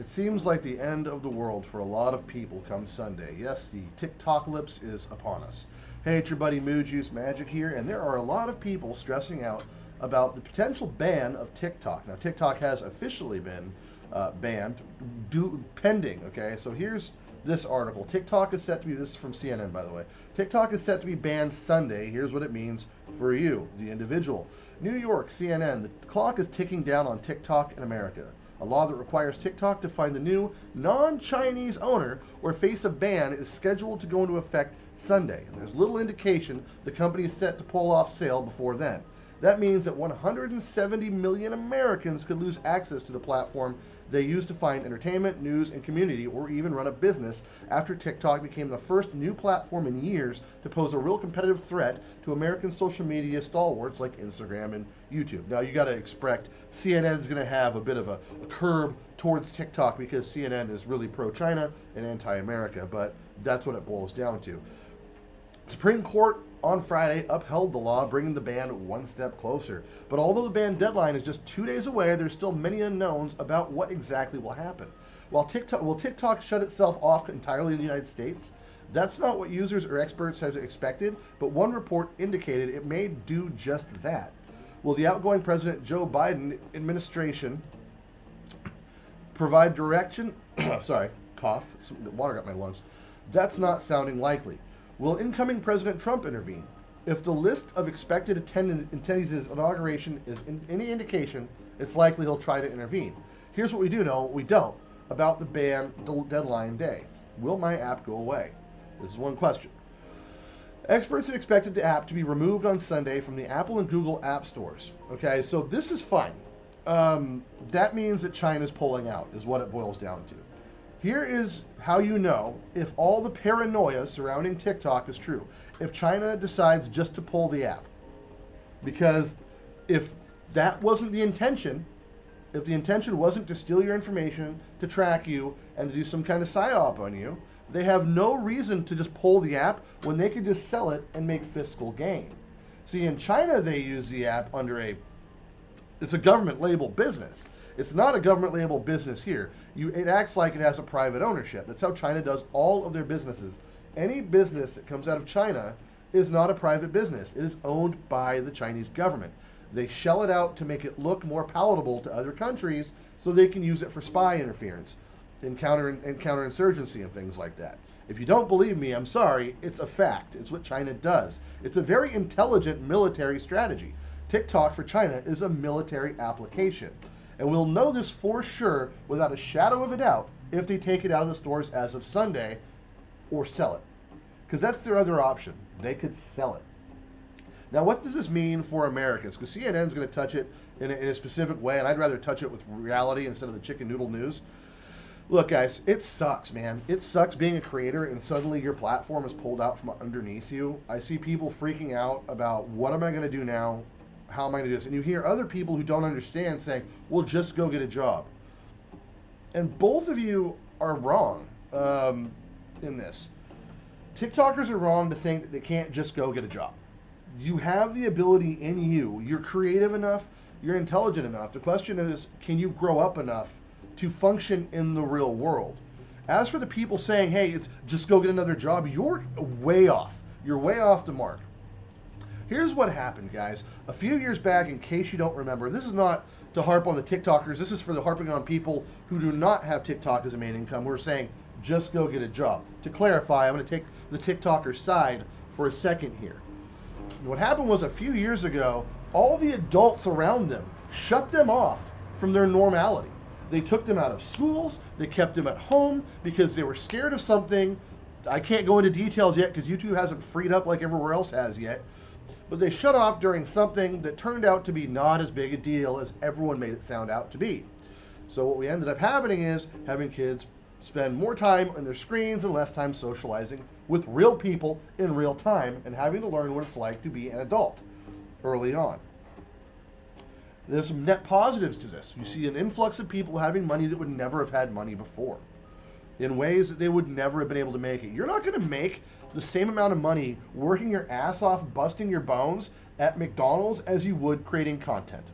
It seems like the end of the world for a lot of people come Sunday. Yes, the TikTokalypse is upon us. Hey, it's your buddy Mood Juice Magic here, and there are a lot of people stressing out about the potential ban of TikTok. Now, TikTok has officially been banned, pending. Okay, so here's this article. TikTok is set to be, this is from CNN, by the way. TikTok is set to be banned Sunday. Here's what it means for you, the individual. New York, CNN, the clock is ticking down on TikTok in America. A law that requires TikTok to find a new, non-Chinese owner or face a ban is scheduled to go into effect Sunday. And there's little indication the company is set to pull off sale before then. That means that 170 million Americans could lose access to the platform they use to find entertainment, news, and community, or even run a business after TikTok became the first new platform in years to pose a real competitive threat to American social media stalwarts like Instagram and YouTube. Now, you got to expect CNN's going to have a bit of a curb towards TikTok because CNN is really pro-China and anti-America, but that's what it boils down to. Supreme Court on Friday upheld the law, bringing the ban one step closer. But although the ban deadline is just 2 days away, there's still many unknowns about what exactly will happen. Will TikTok shut itself off entirely in the United States? That's not what users or experts have expected, but one report indicated it may do just that. Will the outgoing President Joe Biden administration provide direction? Sorry, cough. Some water got my lungs. That's not sounding likely. Will incoming President Trump intervene? If the list of expected attendees' inauguration is any indication, it's likely he'll try to intervene. Here's what we do know, what we don't, about the ban deadline day. Will my app go away? This is one question. Experts have expected the app to be removed on Sunday from the Apple and Google app stores. Okay, so this is fine. That means that China's pulling out, is what it boils down to. Here is how you know if all the paranoia surrounding TikTok is true. If China decides just to pull the app. Because if that wasn't the intention, if the intention wasn't to steal your information, to track you, and to do some kind of psyop on you, they have no reason to just pull the app when they could just sell it and make fiscal gain. See, in China, they use the app under it's a government label business. It's not a government label business here. It acts like it has a private ownership. That's how China does all of their businesses. Any business that comes out of China is not a private business. It is owned by the Chinese government. They shell it out to make it look more palatable to other countries so they can use it for spy interference and counterinsurgency and things like that. If you don't believe me, I'm sorry. It's a fact. It's what China does. It's a very intelligent military strategy. TikTok for China is a military application. And we'll know this for sure without a shadow of a doubt if they take it out of the stores as of Sunday or sell it. Because that's their other option. They could sell it. Now, what does this mean for Americans? Because CNN's going to touch it in a specific way, and I'd rather touch it with reality instead of the chicken noodle news. Look, guys, it sucks, man. It sucks being a creator and suddenly your platform is pulled out from underneath you. I see people freaking out about what am I going to do now? How am I going to do this? And you hear other people who don't understand saying, well, just go get a job. And both of you are wrong in this. TikTokers are wrong to think that they can't just go get a job. You have the ability in you. You're creative enough. You're intelligent enough. The question is, can you grow up enough to function in the real world? As for the people saying, hey, it's just go get another job, you're way off. You're way off the mark. Here's what happened, guys. A few years back, in case you don't remember, this is not to harp on the TikTokers. This is for the harping on people who do not have TikTok as a main income. We're saying, just go get a job. To clarify, I'm going to take the TikToker side for a second here. What happened was a few years ago, all the adults around them shut them off from their normality. They took them out of schools. They kept them at home because they were scared of something. I can't go into details yet because YouTube hasn't freed up like everywhere else has yet. But they shut off during something that turned out to be not as big a deal as everyone made it sound out to be. So what we ended up happening is having kids spend more time on their screens and less time socializing with real people in real time and having to learn what it's like to be an adult early on. There's some net positives to this. You see an influx of people having money that would never have had money before in ways that they would never have been able to make it. You're not going to make the same amount of money working your ass off, busting your bones at McDonald's as you would creating content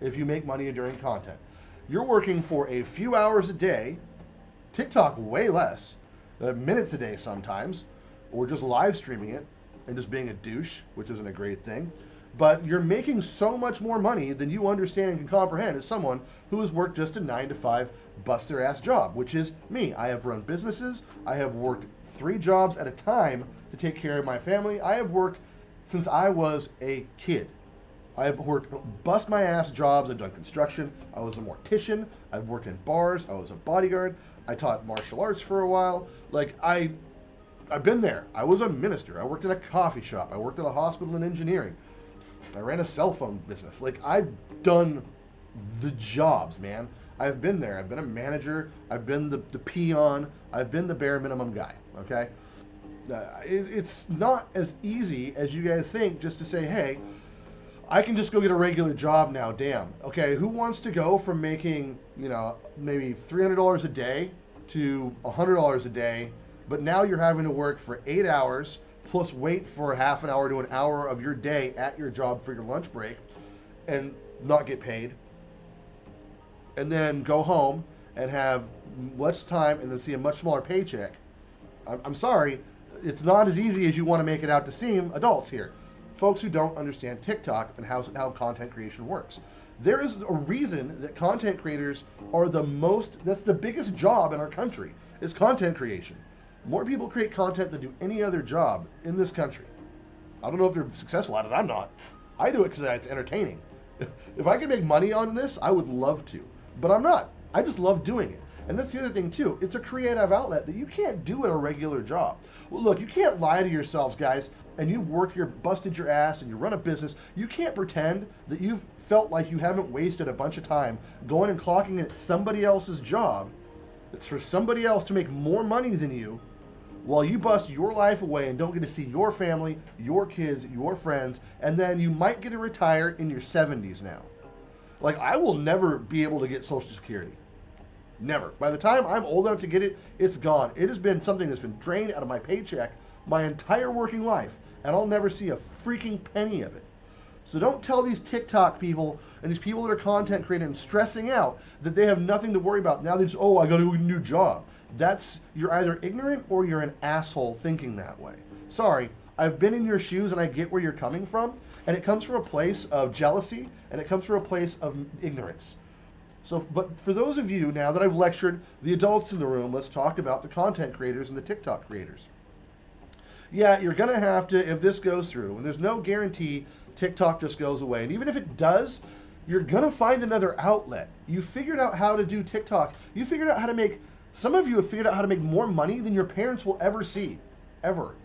if you make money during content. You're working for a few hours a day TikTok way less, minutes a day sometimes, or just live streaming it and just being a douche, which isn't a great thing. But you're making so much more money than you understand and can comprehend as someone who has worked just a 9 to 5 bust their ass job, which is me. I have run businesses. I have worked 3 jobs at a time to take care of my family. I have worked since I was a kid. I have worked bust my ass jobs. I've done construction. I was a mortician. I've worked in bars. I was a bodyguard. I taught martial arts for a while. Like I've been there. I was a minister. I worked in a coffee shop. I worked at a hospital in engineering. I ran a cell phone business. Like I've done the jobs, man. I've been there. I've been a manager. I've been the peon. I've been the bare minimum guy. Okay. It's not as easy as you guys think just to say, hey, I can just go get a regular job now. Damn. Okay. Who wants to go from making, maybe $300 a day to $100 a day, but now you're having to work for 8 hours plus wait for half an hour to an hour of your day at your job for your lunch break and not get paid, and then go home and have less time and then see a much smaller paycheck? I'm sorry, it's not as easy as you want to make it out to seem, adults here. Folks who don't understand TikTok and how content creation works. There is a reason that content creators are that's the biggest job in our country, is content creation. More people create content than do any other job in this country. I don't know if they're successful at it. I'm not. I do it because it's entertaining. If I could make money on this, I would love to. But I'm not. I just love doing it. And that's the other thing too. It's a creative outlet that you can't do at a regular job. Well, look, you can't lie to yourselves, guys, and you've busted your ass and you run a business. You can't pretend that you've felt like you haven't wasted a bunch of time going and clocking in at somebody else's job. It's for somebody else to make more money than you, while you bust your life away and don't get to see your family, your kids, your friends, and then you might get to retire in your 70s now. Like, I will never be able to get Social Security. Never. By the time I'm old enough to get it, it's gone. It has been something that's been drained out of my paycheck my entire working life, and I'll never see a freaking penny of it. So don't tell these TikTok people and these people that are content creating and stressing out that they have nothing to worry about. Now they just, I got to get a new job. You're either ignorant or you're an asshole thinking that way. Sorry, I've been in your shoes and I get where you're coming from, and it comes from a place of jealousy and it comes from a place of ignorance. But for those of you, now that I've lectured the adults in the room, let's talk about the content creators and the TikTok creators. Yeah, you're going to have to, if this goes through, and there's no guarantee TikTok just goes away. And even if it does, you're going to find another outlet. You figured out how to do TikTok. You figured out how to some of you have figured out how to make more money than your parents will ever see, ever.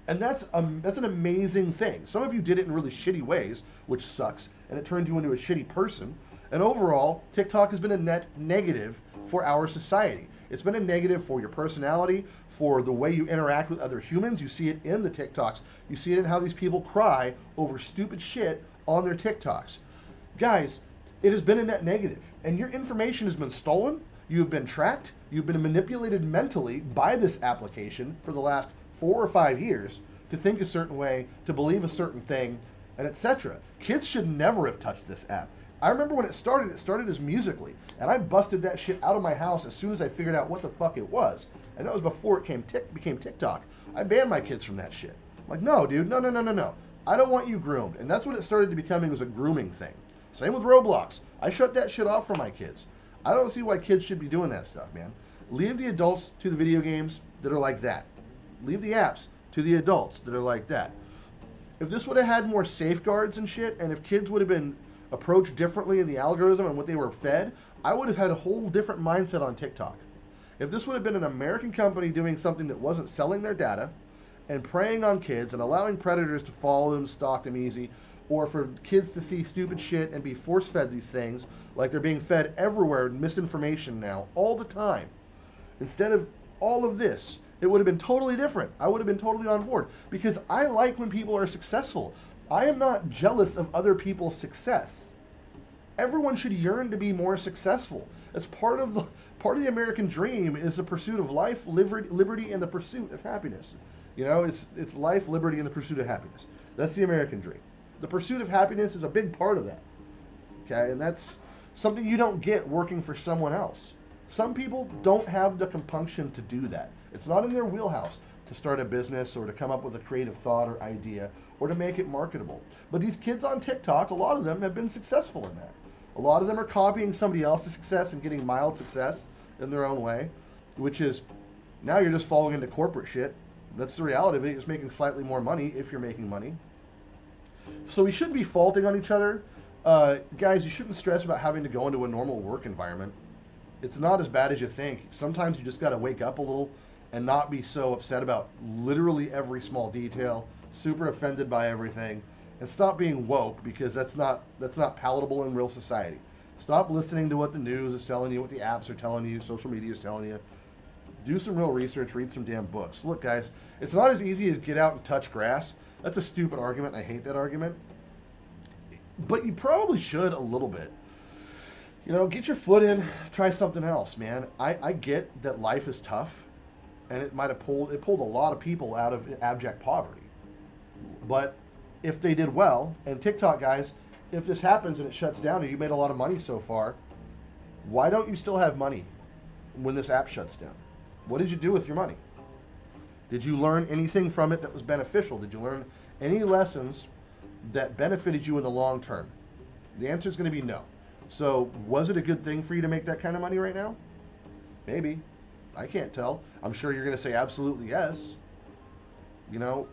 And that's an amazing thing. Some of you did it in really shitty ways, which sucks, and it turned you into a shitty person. And overall, TikTok has been a net negative for our society. It's been a negative for your personality, for the way you interact with other humans. You see it in the TikToks. You see it in how these people cry over stupid shit on their TikToks. Guys, it has been a net negative, and your information has been stolen. You've been tracked. You've been manipulated mentally by this application for the last 4 or 5 years to think a certain way, to believe a certain thing, and etc. Kids should never have touched this app. I remember when it started as Musical.ly, and I busted that shit out of my house as soon as I figured out what the fuck it was. And that was before it became TikTok. I banned my kids from that shit. I'm like, no, dude, no. I don't want you groomed. And that's what it started to becoming, was a grooming thing. Same with Roblox. I shut that shit off for my kids. I don't see why kids should be doing that stuff, man. Leave the adults to the video games that are like that. Leave the apps to the adults that are like that. If this would have had more safeguards and shit, and if kids would have been approached differently in the algorithm and what they were fed, I would have had a whole different mindset on TikTok. If this would have been an American company doing something that wasn't selling their data and preying on kids and allowing predators to follow them, stalk them easy, or for kids to see stupid shit and be force-fed these things like they're being fed everywhere, misinformation now, all the time. Instead of all of this, it would have been totally different. I would have been totally on board, because I like when people are successful. I am not jealous of other people's success. Everyone should yearn to be more successful. It's part of the American dream, is the pursuit of life, liberty, and the pursuit of happiness. It's life, liberty, and the pursuit of happiness. That's the American dream. The pursuit of happiness is a big part of that. Okay, and that's something you don't get working for someone else. Some people don't have the compunction to do that. It's not in their wheelhouse to start a business or to come up with a creative thought or idea or to make it marketable. But these kids on TikTok, a lot of them have been successful in that. A lot of them are copying somebody else's success and getting mild success in their own way, which is now you're just falling into corporate shit. That's the reality of it. You're just making slightly more money if you're making money. So we shouldn't be faulting on each other. Guys, you shouldn't stress about having to go into a normal work environment. It's not as bad as you think. Sometimes you just got to wake up a little and not be so upset about literally every small detail, super offended by everything, and stop being woke, because that's not palatable in real society. Stop listening to what the news is telling you, what the apps are telling you, social media is telling you. Do some real research, read some damn books. Look, guys, it's not as easy as get out and touch grass. That's a stupid argument. I hate that argument. But you probably should a little bit. You know, get your foot in, try something else, man. I get that life is tough, and it pulled a lot of people out of abject poverty. But if they did well, and TikTok guys, if this happens and it shuts down and you made a lot of money so far, why don't you still have money when this app shuts down? What did you do with your money? Did you learn anything from it that was beneficial? Did you learn any lessons that benefited you in the long term? The answer is going to be no. So was it a good thing for you to make that kind of money right now? Maybe. I can't tell. I'm sure you're going to say absolutely yes. You know,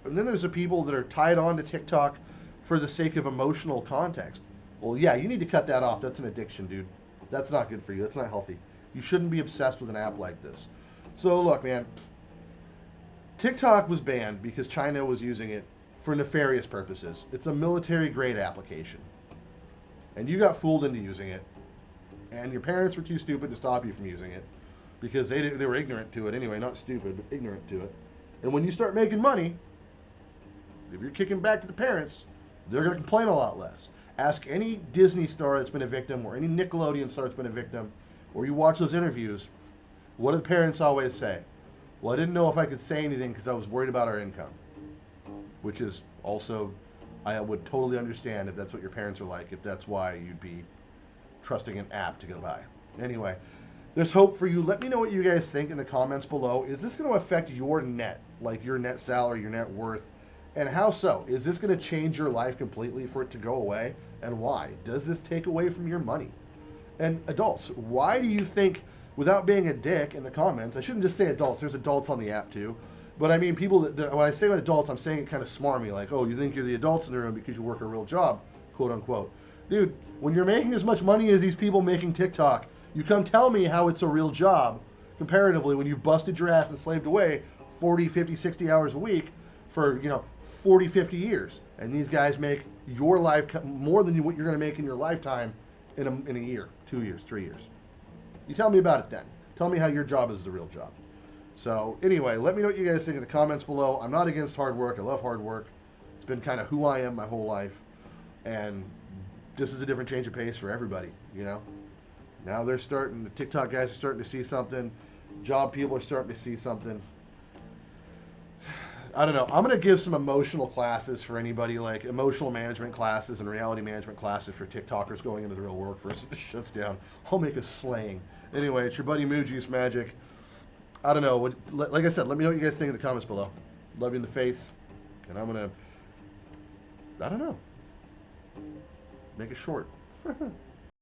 and then there's the people that are tied on to TikTok for the sake of emotional context. Well, yeah, you need to cut that off. That's an addiction, dude. That's not good for you. That's not healthy. You shouldn't be obsessed with an app like this. So look, man, TikTok was banned because China was using it for nefarious purposes. It's a military grade application. And you got fooled into using it. And your parents were too stupid to stop you from using it because they were ignorant to it anyway, not stupid, but ignorant to it. And when you start making money, if you're kicking back to the parents, they're going to complain a lot less. Ask any Disney star that's been a victim, or any Nickelodeon star that's been a victim, or you watch those interviews, what do the parents always say? Well, I didn't know if I could say anything because I was worried about our income. Which is also, I would totally understand if that's what your parents are like, if that's why you'd be trusting an app to get by. Anyway, there's hope for you. Let me know what you guys think in the comments below. Is this going to affect your net, like your net salary, your net worth? And how so? Is this going to change your life completely for it to go away? And why? Does this take away from your money? And adults, why do you think, without being a dick in the comments, I shouldn't just say adults, there's adults on the app too, but I mean people that when I say adults, I'm saying it kind of smarmy, like, oh, you think you're the adults in the room because you work a real job, quote unquote. Dude, when you're making as much money as these people making TikTok, you come tell me how it's a real job, comparatively, when you've busted your ass and slaved away 40, 50, 60 hours a week for, 40, 50 years. And these guys make your life more than what you're going to make in your lifetime in a year, 2 years, 3 years. You tell me about it then. Tell me how your job is the real job. So anyway, let me know what you guys think in the comments below. I'm not against hard work. I love hard work. It's been kind of who I am my whole life. And this is a different change of pace for everybody, Now the TikTok guys are starting to see something. Job people are starting to see something. I don't know. I'm going to give some emotional classes for anybody, like emotional management classes and reality management classes for TikTokers going into the real workforce. If it shuts down, I'll make a slaying. Anyway, it's your buddy Mood Juice Magic. I don't know. Like I said, let me know what you guys think in the comments below. Love you in the face. And I'm going to, I don't know, make it short.